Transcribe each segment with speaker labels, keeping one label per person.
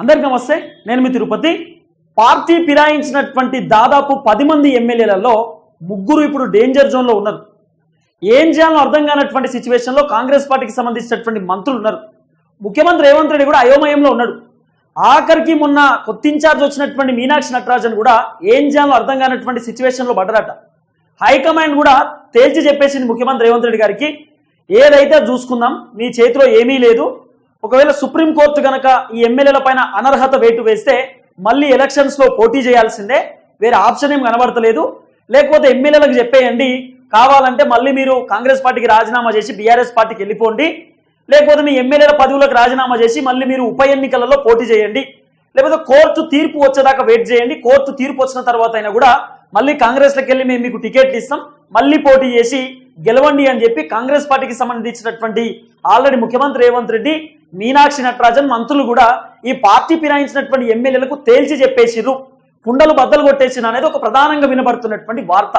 Speaker 1: అందరికీ నమస్తే, నేను మీ తిరుపతి. పార్టీ ఫిరాయించినటువంటి దాదాపు 10 మంది ఎమ్మెల్యేలలో ముగ్గురు ఇప్పుడు డేంజర్ జోన్లో ఉన్నారు. ఏం చేయాలో అర్థం కానటువంటి సిచ్యువేషన్లో కాంగ్రెస్ పార్టీకి సంబంధించినటువంటి మంత్రులు ఉన్నారు. ముఖ్యమంత్రి రేవంత్ రెడ్డి కూడా అయోమయంలో ఉన్నాడు. ఆఖరికి మొన్న కొత్త ఇన్ఛార్జ్ వచ్చినటువంటి మీనాక్షి నటరాజన్ కూడా ఏం చేయాలో అర్థం కానటువంటి సిచ్యువేషన్లో పడ్డరట. హైకమాండ్ కూడా తేల్చి చెప్పేసింది ముఖ్యమంత్రి రేవంత్ రెడ్డి గారికి, ఏదైతే చూసుకుందాం, మీ చేతిలో ఏమీ లేదు. ఒకవేళ సుప్రీంకోర్టు గనక ఈ ఎమ్మెల్యేల పైన అనర్హత వేటు వేస్తే మళ్ళీ ఎలక్షన్స్లో పోటీ చేయాల్సిందే, వేరే ఆప్షన్ ఏం కనబడతలేదు. లేకపోతే ఎమ్మెల్యేలకు చెప్పేయండి, కావాలంటే మళ్ళీ మీరు కాంగ్రెస్ పార్టీకి రాజీనామా చేసి బీఆర్ఎస్ పార్టీకి వెళ్ళిపోండి, లేకపోతే మీ ఎమ్మెల్యేల పదవులకు రాజీనామా చేసి మళ్ళీ మీరు ఉప ఎన్నికలలో పోటీ చేయండి, లేకపోతే కోర్టు తీర్పు వచ్చేదాకా వెయిట్ చేయండి. కోర్టు తీర్పు వచ్చిన తర్వాత అయినా కూడా మళ్ళీ కాంగ్రెస్లోకి వెళ్ళి మేము మీకు టికెట్లు ఇస్తాం, మళ్ళీ పోటీ చేసి గెలవండి అని చెప్పి కాంగ్రెస్ పార్టీకి సంబంధించినటువంటి ఆల్రెడీ ముఖ్యమంత్రి రేవంత్ రెడ్డి, మీనాక్షి నటరాజన్ మంత్రులు కూడా ఈ పార్టీ ఫిరాయించినటువంటి ఎమ్మెల్యేలకు తేల్చి చెప్పేసిర్రు, కుండలు బద్దలు కొట్టేసిన అనేది ఒక ప్రధానంగా వినబడుతున్నటువంటి వార్త.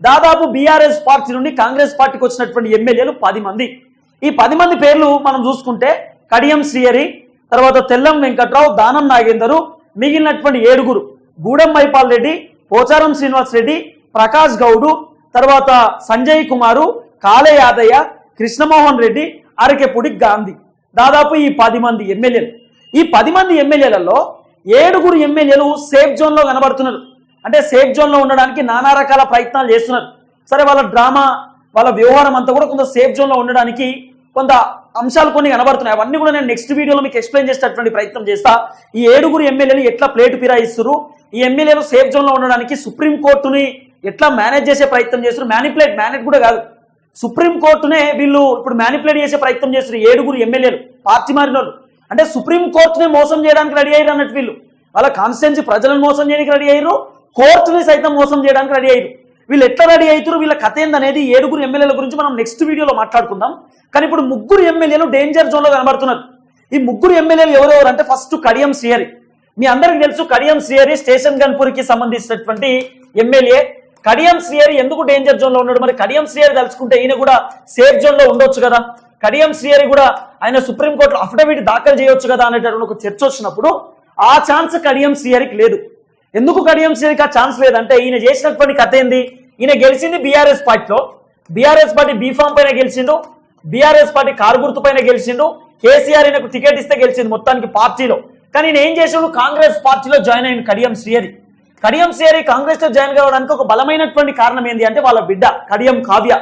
Speaker 1: దాదాపు బీఆర్ఎస్ పార్టీ నుండి కాంగ్రెస్ పార్టీకి వచ్చినటువంటి ఎమ్మెల్యేలు 10 మంది. ఈ 10 మంది పేర్లు మనం చూసుకుంటే కడియం శ్రీహరి, తర్వాత తెల్లం వెంకట్రావు, దానం నాగేందరు, మిగిలినటువంటి 7 గూడెం మైపాల్ రెడ్డి, పోచారం శ్రీనివాస్ రెడ్డి, ప్రకాష్ గౌడు, తర్వాత సంజయ్ కుమారు, కాళే యాదయ్య, కృష్ణమోహన్ రెడ్డి, అరకెపుడి గాంధీ. దాదాపు ఈ 10 మంది ఎమ్మెల్యేలు. ఈ 10 మంది ఎమ్మెల్యేలలో 7 ఎమ్మెల్యేలు సేఫ్ జోన్లో కనబడుతున్నారు. అంటే సేఫ్ జోన్లో ఉండడానికి నానా రకాల ప్రయత్నాలు చేస్తున్నారు. సరే, వాళ్ళ డ్రామా, వాళ్ళ వ్యవహారం అంతా కూడా కొంత సేఫ్ జోన్లో ఉండడానికి కొంత అంశాలు కొన్ని కనబడుతున్నాయి. అవన్నీ కూడా నేను నెక్స్ట్ వీడియోలో మీకు ఎక్స్ప్లెయిన్ చేసేటటువంటి ప్రయత్నం చేస్తా. ఈ 7 ఎమ్మెల్యేలు ఎట్లా ప్లేటు ఫిరాయిస్తారు, ఈ ఎమ్మెల్యేలు సేఫ్ జోన్లో ఉండడానికి సుప్రీంకోర్టుని ఎట్లా మేనేజ్ చేసే ప్రయత్నం చేస్తారు. మేనేజ్ కూడా కాదు, సుప్రీంకోర్టునే వీళ్ళు ఇప్పుడు మ్యానిపులేట్ చేసే ప్రయత్నం చేస్తారు. 7 ఎమ్మెల్యేలు పార్టీ మారిన వాళ్ళు. అంటే సుప్రీంకోర్టునే మోసం చేయడానికి రెడీ అయ్యారు అన్నట్టు. వీళ్ళు వాళ్ళ కాన్స్టిట్యున్సీ ప్రజలను మోసం చేయడానికి రెడీ అయ్యారు, కోర్టుని సైతం మోసం చేయడానికి రెడీ అయ్యారు. వీళ్ళు ఎట్లా రెడీ అవుతారు, వీళ్ళ కథ ఏందనేది 7 ఎమ్మెల్యేల గురించి మనం నెక్స్ట్ వీడియోలో మాట్లాడుకుందాం. కానీ ఇప్పుడు 3 ఎమ్మెల్యేలు డేంజర్ జోన్లో కనబడుతున్నారు. ఈ 3 ఎమ్మెల్యేలు ఎవరెవరు అంటే, ఫస్ట్ కడియం శ్రీహరి. మీ అందరికీ తెలుసు, కడియం శ్రీహరి స్టేషన్ గన్పూర్కి సంబంధించినటువంటి ఎమ్మెల్యే. కడియం శ్రీహరి ఎందుకు డేంజర్ జోన్లో ఉన్నాడు? మరి కడియం శ్రీహరి తలుచుకుంటే ఈయన కూడా సేఫ్ జోన్లో ఉండొచ్చు కదా, కడియం శ్రీహరి కూడా ఆయన సుప్రీంకోర్టులో అఫిడవిట్ దాఖలు చేయొచ్చు కదా అనేటటువంటి ఒక చర్చ వచ్చినప్పుడు ఆ ఛాన్స్ కడియం శ్రీహరికి లేదు. ఎందుకు కడియం శ్రీహరికి ఆ ఛాన్స్ లేదంటే, ఈయన చేసినటువంటి కథ ఏంది? ఈయన గెలిచింది బీఆర్ఎస్ పార్టీలో, బీఆర్ఎస్ పార్టీ బీఫామ్ పైన గెలిచిండు, బీఆర్ఎస్ పార్టీ కారు గుర్తు పైన గెలిచిండు, కేసీఆర్ ఈయనకు టికెట్ ఇస్తే గెలిచింది మొత్తానికి పార్టీలో. కానీ ఈయన ఏం చేసిండు? కాంగ్రెస్ పార్టీలో జాయిన్ అయిన కడియం శ్రీహరి. కడియం శ్రీహరి కాంగ్రెస్ లో జాయిన్ కావడానికి ఒక బలమైనటువంటి కారణం ఏంటి అంటే, వాళ్ళ బిడ్డ కడియం కావ్య.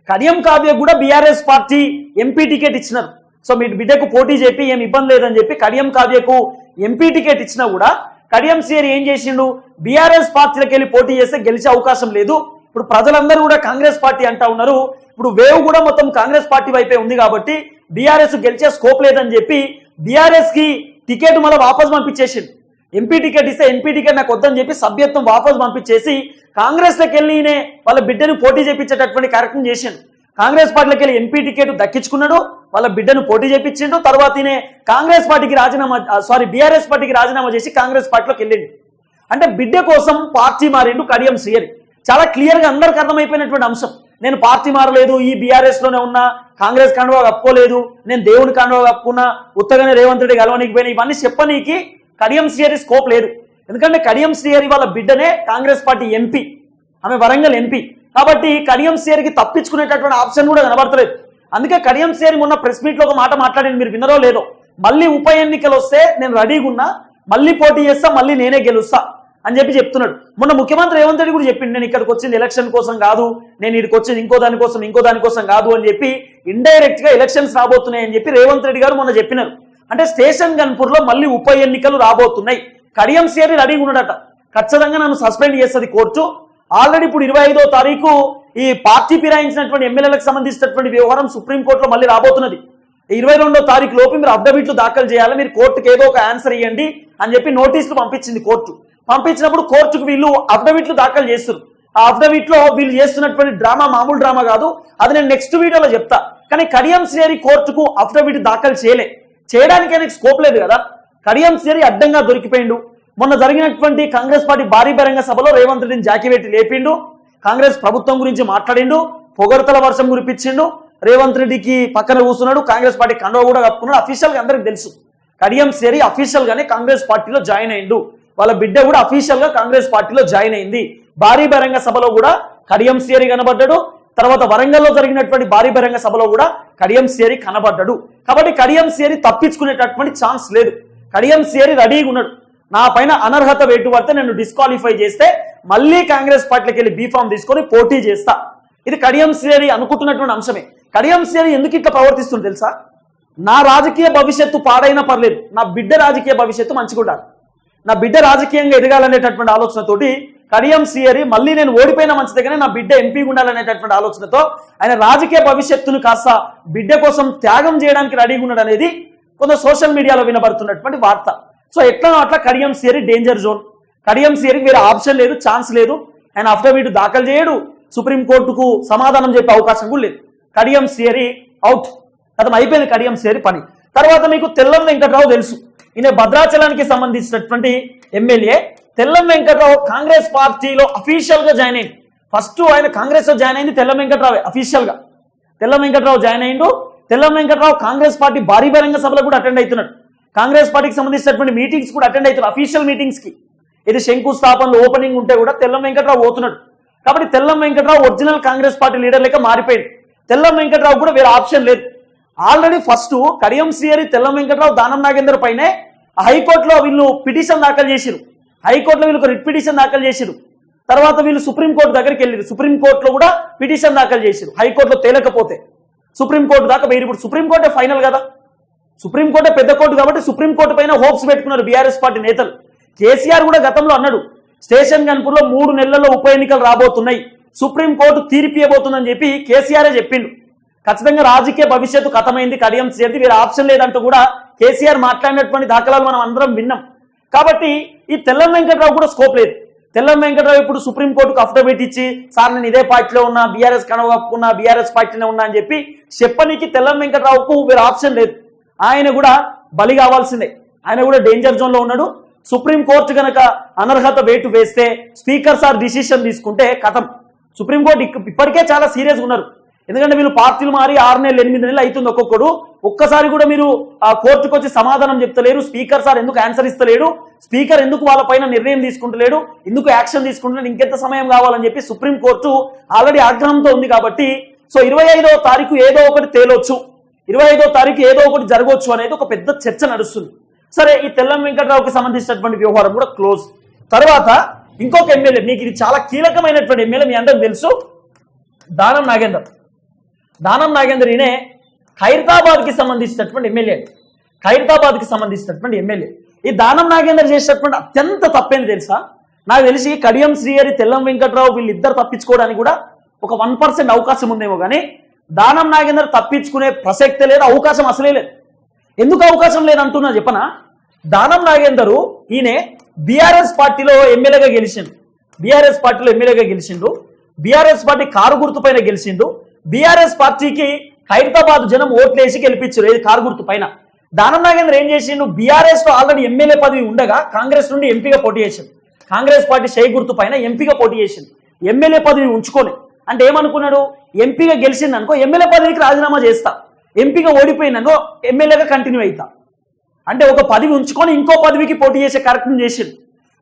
Speaker 1: కడియం కావ్య కూడా బీఆర్ఎస్ పార్టీ ఎంపీ టికెట్ ఇచ్చినారు. సో మీ బిడ్డకు పోటీ చెప్పి ఏం ఇబ్బంది లేదని చెప్పి కడియం కావ్యకు ఎంపీ టికెట్ ఇచ్చినా కూడా కడియం శ్రీహరి ఏం చేసిండు? బీఆర్ఎస్ పార్టీలకు వెళ్ళి పోటీ చేస్తే గెలిచే అవకాశం లేదు. ఇప్పుడు ప్రజలందరూ కూడా కాంగ్రెస్ పార్టీ అంటా ఉన్నారు. ఇప్పుడు వేవ్ కూడా మొత్తం కాంగ్రెస్ పార్టీ వైపే ఉంది కాబట్టి బీఆర్ఎస్ గెలిచే స్కోప్ లేదని చెప్పి బీఆర్ఎస్ కి టికెట్ మళ్ళీ వాపస్ పంపించేసిండు. ఎంపీ టికెట్ ఇస్తే ఎంపీ టికెట్ నాకు వద్దని చెప్పి సభ్యత్వం వాపస్ పంపించేసి కాంగ్రెస్లోకి వెళ్ళి వాళ్ళ బిడ్డను పోటీ చేయించేటటువంటి కార్యక్రమం చేసిండు. కాంగ్రెస్ పార్టీలోకి వెళ్ళి ఎంపీ టికెట్ దక్కించుకున్నాడు, వాళ్ళ బిడ్డను పోటీ చేయించిండు. తర్వాత కాంగ్రెస్ పార్టీకి బీఆర్ఎస్ పార్టీకి రాజీనామా చేసి కాంగ్రెస్ పార్టీలోకి వెళ్ళిండు. అంటే బిడ్డ కోసం పార్టీ మారిండు కడియం శ్రీహరి. చాలా క్లియర్గా అందరికి అర్థమైపోయినటువంటి అంశం. నేను పార్టీ మారలేదు, ఈ బీఆర్ఎస్ లోనే ఉన్నా, కాంగ్రెస్ కండువా కప్పుకోలేదు, నేను దేవుని కండువా కప్పుకున్నా, ఉత్తగానే రేవంత్ రెడ్డి గెలవనీకి పోయినా, ఇవన్నీ చెప్పనీకి కడియం శ్రీహరి స్కోప్ లేదు. ఎందుకంటే కడియం శ్రీహరి వాళ్ళ బిడ్డనే కాంగ్రెస్ పార్టీ ఎంపీ, ఆమె వరంగల్ ఎంపీ. కాబట్టి కడియం శ్రీహరికి తప్పించుకునేటటువంటి ఆప్షన్ కూడా కనబడతలేదు. అందుకే కడియం శ్రీహరి మొన్న ప్రెస్ మీట్లో ఒక మాట మాట్లాడింది, మీరు వినరో లేదో, మళ్ళీ ఉప ఎన్నికలు వస్తే నేను రెడీగా ఉన్నా, మళ్ళీ పోటీ చేస్తా, మళ్ళీ నేనే గెలుస్తా అని చెప్పి చెప్తున్నాడు. మొన్న ముఖ్యమంత్రి రేవంత్ రెడ్డి కూడా చెప్పిండు, నేను ఇక్కడికి వచ్చింది ఎలక్షన్ కోసం కాదు, నేను ఇక్కడికి వచ్చింది ఇంకో దానికోసం కాదు అని చెప్పి ఇండైరెక్ట్ గా ఎలక్షన్స్ రాబోతున్నాయి అని చెప్పి రేవంత్ రెడ్డి గారు మొన్న చెప్పినారు. అంటే స్టేషన్ గన్పూర్ లో మళ్ళీ ఉప ఎన్నికలు రాబోతున్నాయి. కడియం శ్రీహరి రెడీగా ఉన్నాడట, ఖచ్చితంగా నన్ను సస్పెండ్ చేస్తుంది కోర్టు. ఆల్రెడీ ఇప్పుడు 25వ తారీఖు ఈ పార్టీ ఫిరాయించినటువంటి ఎమ్మెల్యేలకు సంబంధించినటువంటి వ్యవహారం సుప్రీంకోర్టులో మళ్ళీ రాబోతున్నది. 22వ తారీఖు లోపు మీరు అఫిడవిట్లు దాఖలు చేయాలి, మీరు కోర్టుకు ఏదో ఒక ఆన్సర్ ఇవ్వండి అని చెప్పి నోటీసులు పంపించింది కోర్టు. పంపించినప్పుడు కోర్టుకు వీళ్ళు అఫిడవిట్లు దాఖలు చేస్తారు. ఆ అఫిడవిట్ లో వీళ్ళు చేస్తున్నటువంటి డ్రామా మామూలు డ్రామా కాదు, అది నేను నెక్స్ట్ వీడియోలో చెప్తా. కానీ కడియం శ్రీహరి కోర్టుకు అఫిడవిట్ దాఖలు చేయడానికి ఆయనకు స్కోప్ లేదు కదా. కడియం శ్రీహరి అడ్డంగా దొరికిపోయిండు. మొన్న జరిగినటువంటి కాంగ్రెస్ పార్టీ భారీ బహిరంగ సభలో రేవంత్ రెడ్డిని జాకివేటి లేపిండు, కాంగ్రెస్ ప్రభుత్వం గురించి మాట్లాడిండు, పొగడ్తల వర్షం కురిపించిండు. రేవంత్ రెడ్డికి పక్కన కూర్చున్నాడు, కాంగ్రెస్ పార్టీ కండువా కూడా కప్పుకున్నాడు, అఫీషియల్గా అందరికి తెలుసు. కడియం శ్రీ అఫీషియల్ గానే కాంగ్రెస్ పార్టీలో జాయిన్ అయిండు. వాళ్ళ బిడ్డ కూడా అఫీషియల్ గా కాంగ్రెస్ పార్టీలో జాయిన్ అయింది. భారీ బహిరంగ సభలో కూడా కడియం శ్రీ కనబడ్డాడు. తర్వాత వరంగల్లో జరిగినటువంటి భారీ బహిరంగ సభలో కూడా కడియం శ్రీ కనబడ్డాడు. కాబట్టి కడియం శ్రీ తప్పించుకునేటటువంటి ఛాన్స్ లేదు. కడియం శ్రీ రెడీగా ఉన్నాడు. నా పైన అనర్హత వేటు పడితే నేను డిస్క్వాలిఫై చేస్తే మళ్ళీ కాంగ్రెస్ పార్టీకి వెళ్ళి బీఫామ్ తీసుకొని పోటీ చేస్తా. ఇది కడియం శ్రీ అనుకుంటున్నటువంటి అంశమే. కడియం శ్రీ ఎందుకు ఇట్లా ప్రవర్తిస్తుంది తెలుసా? నా రాజకీయ భవిష్యత్తు పాడైనా పర్లేదు, నా బిడ్డ రాజకీయ భవిష్యత్తు మంచిగా ఉండాలి, నా బిడ్డ రాజకీయంగా ఎదగాలనేటటువంటి ఆలోచనతోటి కడియం శ్రీ మళ్ళీ నేను ఓడిపోయిన మంచిదే కానీ నా బిడ్డ ఎంపీ ఉండాలనేటటువంటి ఆలోచనతో ఆయన రాజకీయ భవిష్యత్తును కాస్త బిడ్డ కోసం త్యాగం చేయడానికి రెడీగా ఉన్నాడు అనేది కొంత సోషల్ మీడియాలో వినబడుతున్నటువంటి వార్త. సో ఎట్లా అట్లా కడియం శ్రీ డేంజర్ జోన్. కడియం శ్రీకి వేరే ఆప్షన్ లేదు, ఛాన్స్ లేదు. ఆయన అఫిడవిట్ దాఖలు చేయడు, సుప్రీంకోర్టుకు సమాధానం చెప్పే అవకాశం కూడా లేదు. కడియం శ్రీ అవుట్, అతను అయిపోయింది కడియం శ్రీ పని. తర్వాత మీకు తెల్లం వెంకట్రావు తెలుసు, ఈయన భద్రాచలానికి సంబంధించినటువంటి ఎమ్మెల్యే. తెల్లం వెంకట్రావు కాంగ్రెస్ పార్టీలో అఫీషియల్ గా జాయిన్ అయింది. ఫస్ట్ ఆయన కాంగ్రెస్ లో జాయిన్ అయింది తెల్లం వెంకట్రావు అఫీషియల్ గా. తెల్లం వెంకట్రావు జాయిన్ అయిండు. తెల్లం వెంకట్రావు కాంగ్రెస్ పార్టీ భారీ బహిరంగ సభలో కూడా అటెండ్ అవుతున్నాడు. కాంగ్రెస్ పార్టీకి సంబంధించినటువంటి మీటింగ్స్ కూడా అటెండ్ అవుతున్నాడు, అఫీషియల్ మీటింగ్స్ కి. ఇది శంకుస్థాపనలు ఓపెనింగ్ ఉంటే కూడా తెల్లం వెంకట్రావు పోతున్నాడు. కాబట్టి Tellam Venkatrao original Congress party leader లెక్క మారిపోయింది. తెల్లం వెంకట్రావు కూడా వేరే ఆప్షన్ లేదు. ఆల్రెడీ ఫస్ట్ కడియం శ్రీ తెల్లం వెంకట్రావు దానం నాగేందర్ పైనే హైకోర్టులో వీళ్ళు పిటిషన్ దాఖలు చేసిరు. హైకోర్టులో వీళ్ళకి రిట్ పిటిషన్ దాఖలు చేసిరు. తర్వాత వీళ్ళు సుప్రీంకోర్టు దగ్గరికి వెళ్ళారు. సుప్రీంకోర్టులో కూడా పిటిషన్ దాఖలు చేసిరు. హైకోర్టులో తేలకపోతే సుప్రీంకోర్టు దాకా వేరు. ఇప్పుడు సుప్రీంకోర్టే ఫైనల్ కదా, సుప్రీంకోర్టే పెద్ద కోర్టు కాబట్టి సుప్రీంకోర్టు పైన హోప్స్ పెట్టుకున్నారు బీఆర్ఎస్ పార్టీ నేతలు. కేసీఆర్ కూడా గతంలో అన్నాడు, స్టేషన్ గన్పూర్లో 3 నెలల్లో ఉప ఎన్నికలు రాబోతున్నాయి, సుప్రీంకోర్టు తీర్పు ఇవ్వబోతుందని చెప్పి కేసీఆరే చెప్పిండు. ఖచ్చితంగా రాజకీయ భవిష్యత్తు కథమైంది కడియం శ్రీ, వేరే ఆప్షన్ లేదంటూ కూడా కేసీఆర్ మాట్లాడినటువంటి దాఖలాలు మనం అందరం విన్నాం. కాబట్టి ఈ తెల్లం వెంకట్రావు కూడా స్కోప్ లేదు. తెల్లం వెంకట్రావు ఇప్పుడు సుప్రీంకోర్టుకు అఫిడవిట్ ఇచ్చి సార్ నేను ఇదే పార్టీలో ఉన్నా, బీఆర్ఎస్ కనుగొక్కున్నా, బీఆర్ఎస్ పార్టీలో ఉన్నా అని చెప్పి చెప్పనీకి తెల్లం వెంకట్రావుకు వేరే ఆప్షన్ లేదు. ఆయన కూడా బలి కావాల్సిందే. ఆయన కూడా డేంజర్ జోన్ లో ఉన్నాడు. సుప్రీంకోర్టు కనుక అనర్హత వేటు వేస్తే స్పీకర్ సార్ డిసిషన్ తీసుకుంటే కథం. సుప్రీంకోర్టు ఇప్పటికే చాలా సీరియస్గా ఉన్నారు. ఎందుకంటే వీళ్ళు పార్టీలు మారి 6 నెలలు 8 నెలలు అవుతుంది ఒక్కొక్కడు. ఒక్కసారి కూడా మీరు ఆ కోర్టుకు వచ్చి సమాధానం చెప్తలేరు. స్పీకర్ సార్ ఎందుకు ఆన్సర్ ఇస్తలేడు, స్పీకర్ ఎందుకు వాళ్ళ పైన నిర్ణయం తీసుకుంటలేడు, ఎందుకు యాక్షన్ తీసుకుంటున్నాడు, ఇంకెంత సమయం కావాలని చెప్పి సుప్రీంకోర్టు ఆల్రెడీ ఆగ్రహంతో ఉంది. కాబట్టి సో 25వ తారీఖు ఏదో ఒకటి తేలొచ్చు, 25వ తారీఖు ఏదో ఒకటి జరగవచ్చు అనేది ఒక పెద్ద చర్చ నడుస్తుంది. సరే, ఈ తెల్లం వెంకట్రావుకి సంబంధించినటువంటి వ్యవహారం కూడా క్లోజ్. తర్వాత ఇంకొక ఎమ్మెల్యే, మీకు ఇది చాలా కీలకమైనటువంటి ఎమ్మెల్యే, మీ అందరికి తెలుసు, దానం నాగేందర్. దానం నాగేందర్ ఈయనే ఖైరతాబాద్కి సంబంధించినటువంటి ఎమ్మెల్యే. ఖైరతాబాద్కి సంబంధించినటువంటి ఎమ్మెల్యే. ఈ దానం నాగేందర్ చేసినటువంటి అత్యంత తప్పేంది తెలుసా? నాకు తెలిసి కడియం శ్రీ, తెల్లం వెంకట్రావు వీళ్ళిద్దరు తప్పించుకోవడానికి కూడా ఒక 1% అవకాశం ఉందేమో, కానీ దానం నాగేందర్ తప్పించుకునే ప్రసక్తే లేదు, అవకాశం అసలే లేదు. ఎందుకు అవకాశం లేదంటున్నా చెప్పనా? దానం నాగేందరు ఈయనే బీఆర్ఎస్ పార్టీలో ఎమ్మెల్యేగా గెలిచిండు. బీఆర్ఎస్ పార్టీలో ఎమ్మెల్యేగా గెలిచిండు. బీఆర్ఎస్ పార్టీ కారు గుర్తు పైన గెలిచిండు. బీఆర్ఎస్ పార్టీకి ఖైరతాబాద్ జనం ఓట్లేసి గెలిపించారు ఏది కారు గుర్తు పైన. దానం నాగేందర్ ఏం చేసిండు, బీఆర్ఎస్ లో ఆల్రెడీ ఎమ్మెల్యే పదవి ఉండగా కాంగ్రెస్ నుండి ఎంపీగా పోటీ చేసిండు. కాంగ్రెస్ పార్టీ షేక్ గుర్తు పైన ఎంపీగా పోటీ చేసిండు. ఎమ్మెల్యే పదవి ఉంచుకోలే. అంటే ఏమనుకున్నాడు, ఎంపీగా గెలిచిందనుకో ఎమ్మెల్యే పదవికి రాజీనామా చేస్తా, ఎంపీగా ఓడిపోయిందనుకో ఎమ్మెల్యేగా కంటిన్యూ అవుతా, అంటే ఒక పదవి ఉంచుకొని ఇంకో పదవికి పోటీ చేసే కార్యక్రమం చేసిండు.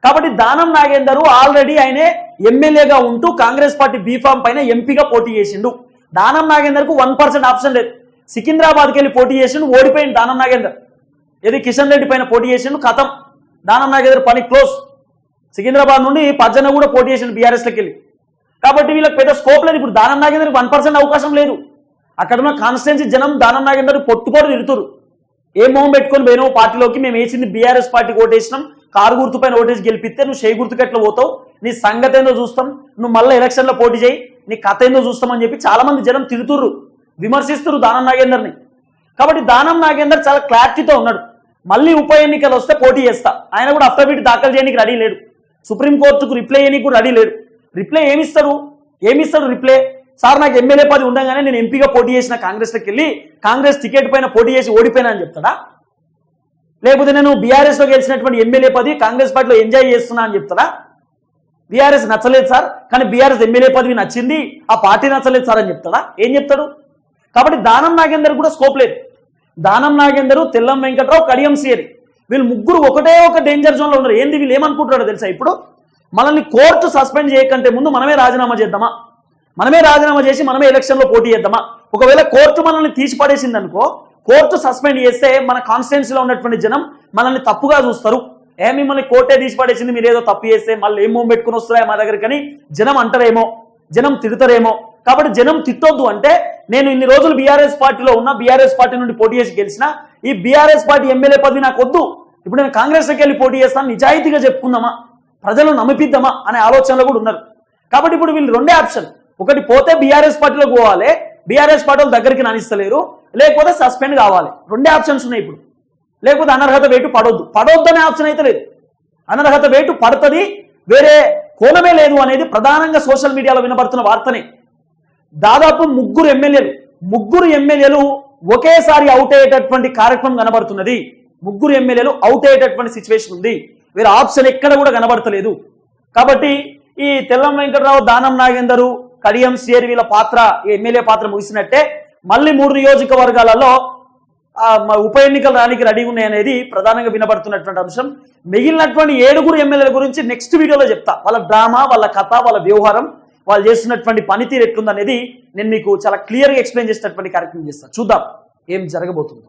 Speaker 1: కాబట్టి దానం నాగేందర్ ఆల్రెడీ ఆయనే ఎమ్మెల్యేగా ఉంటూ కాంగ్రెస్ పార్టీ బీఫామ్ పైన ఎంపీగా పోటీ చేసిండు. దానం నాగేందర్కు 1% ఆప్షన్ లేదు. సికింద్రాబాద్కి వెళ్ళి పోటీ చేసిండు, ఓడిపోయింది దానం నాగేందర్. ఏది కిషన్ రెడ్డి పైన పోటీ చేసిండు, కథం, దానం నాగేందర్ పని క్లోజ్. సికింద్రాబాద్ నుండి పజ్జన కూడా పోటీ చేసిండు బీఆర్ఎస్లోకి వెళ్ళి. కాబట్టి వీళ్ళకి పెద్ద స్కోప్ లేదు. ఇప్పుడు దానం నాగేందర్కి 1% అవకాశం లేదు. అక్కడ ఉన్న కాన్స్టిట్యున్సీ జనం దానం నాగేందర్ పొట్టుకోడు తిరుగుతారు. ఏ మొహం పెట్టుకొని పోయినావు పార్టీలోకి, మేము వేసింది బీఆర్ఎస్ పార్టీకి ఓటేసినాం, కారు గుర్తు పైన ఓటేసి గెలిపిస్తే నువ్వు షేక్ గుర్తుకు ఎట్లా పోతావు, నీ సంగతి ఏందో చూస్తాం, నువ్వు మళ్ళీ ఎలక్షన్లో పోటీ చేయి, నీ కథ ఏందో చూస్తామని చెప్పి చాలా మంది జనం తిరుగుతుర్రు, విమర్శిస్తున్నారు దానం నాగేందర్ని. కాబట్టి దానం నాగేందర్ చాలా క్లారిటీతో ఉన్నాడు. మళ్ళీ ఉప ఎన్నికలు వస్తే పోటీ చేస్తా, ఆయన కూడా అఫిడవిట్ దాఖలు చేయడానికి రెడీ లేడు. సుప్రీంకోర్టుకు రిప్లై చేయడానికి కూడా రెడీ లేడు. రిప్లై ఏమిస్తాడు రిప్లై? సార్ నాకు ఎమ్మెల్యే పదవి ఉండగానే నేను ఎంపీగా పోటీ చేసిన కాంగ్రెస్లోకి వెళ్ళి కాంగ్రెస్ టికెట్ పైన పోటీ చేసి ఓడిపోయినా అని చెప్తాడా? లేకపోతే నేను బీఆర్ఎస్లో గెలిచినటువంటి ఎమ్మెల్యే పదవి కాంగ్రెస్ పార్టీలో ఎంజాయ్ చేస్తున్నా అని చెప్తాడా? బీఆర్ఎస్ నచ్చలేదు సార్, కానీ బీఆర్ఎస్ ఎమ్మెల్యే పదవి నచ్చింది, ఆ పార్టీ నచ్చలేదు సార్ అని చెప్తాడా? ఏం చెప్తాడు? కాబట్టి దానం నాగేందర్ కూడా స్కోప్ లేదు. దానం నాగేందర్, తెల్లం వెంకట్రావు, కడియం శ్రీహరి వీళ్ళు ముగ్గురు ఒకటే ఒక డేంజర్ జోన్లో ఉన్నారు. ఏంది వీళ్ళు ఏమనుకుంటున్నారో తెలుసా? ఇప్పుడు మనల్ని కోర్టు సస్పెండ్ చేయకంటే ముందు మనమే రాజీనామా చేద్దామా, మనమే రాజీనామా చేసి మనమే ఎలక్షన్లో పోటీ చేద్దామా? ఒకవేళ కోర్టు మనల్ని తీసి పడేసింది అనుకో, కోర్టు సస్పెండ్ చేస్తే మన కాన్స్టిట్యున్సీలో ఉన్నటువంటి జనం మనల్ని తప్పుగా చూస్తారు. మిమ్మల్ని కోర్టే తీసి పడేసింది, మీరు ఏదో తప్పు చేస్తే మళ్ళీ ఏమో పెట్టుకుని వస్తున్నాయి మా దగ్గర కానీ జనం అంటారేమో, జనం తిడతారేమో. కాబట్టి జనం తిట్టొద్దు అంటే నేను ఇన్ని రోజులు బీఆర్ఎస్ పార్టీలో ఉన్నా, బీఆర్ఎస్ పార్టీ నుండి పోటీ చేసి గెలిచిన ఈ బీఆర్ఎస్ పార్టీ ఎమ్మెల్యే పదవి నాకు వద్దు, ఇప్పుడు నేను కాంగ్రెస్లోకి వెళ్ళి పోటీ చేస్తాను, నిజాయితీగా చెప్పుకుందామా, ప్రజలు నమ్మిపిద్దామా అనే ఆలోచనలో కూడా ఉన్నారు. కాబట్టి ఇప్పుడు వీళ్ళు రెండే ఆప్షన్, ఒకటి పోతే బీఆర్ఎస్ పార్టీలోకి పోవాలి, బీఆర్ఎస్ పార్టీ వాళ్ళ దగ్గరికి నానిస్తలేరు, లేకపోతే సస్పెండ్ కావాలి. రెండే ఆప్షన్స్ ఉన్నాయి ఇప్పుడు. లేకపోతే అనర్హత వేటు పడొద్దు అనే ఆప్షన్ అయితే లేదు. అనర్హత వేటు పడుతుంది, వేరే కోణమే లేదు అనేది ప్రధానంగా సోషల్ మీడియాలో వినబడుతున్న వార్తనే. దాదాపు ముగ్గురు ఎమ్మెల్యేలు ఒకేసారి అవుట్ అయ్యేటటువంటి కార్యక్రమం కనబడుతున్నది. ముగ్గురు ఎమ్మెల్యేలు అవుట్ అయ్యేటటువంటి సిచ్యువేషన్ ఉంది. వేరే ఆప్షన్ ఎక్కడ కూడా కనబడతలేదు. కాబట్టి ఈ తెల్లం వెంకట్రావు, దానం నాగేందరు, కడియం శ్రీహరి వీళ్ళ పాత్ర, ఎమ్మెల్యే పాత్ర ముగిసినట్టే. మళ్ళీ 3 నియోజకవర్గాలలో ఉప ఎన్నికలు రానికి రెడీగా ఉన్నాయనేది ప్రధానంగా వినబడుతున్నటువంటి అంశం. మిగిలినటువంటి 7 ఎమ్మెల్యేల గురించి నెక్స్ట్ వీడియోలో చెప్తా. వాళ్ళ డ్రామా, వాళ్ళ కథ, వాళ్ళ వ్యవహారం, వాళ్ళు చేస్తున్నటువంటి పనితీరు ఎట్లుందనేది నేను మీకు చాలా క్లియర్గా ఎక్స్ప్లెయిన్ చేసినటువంటి కార్యక్రమం చేస్తాను. చూద్దాం ఏం జరగబోతుంది.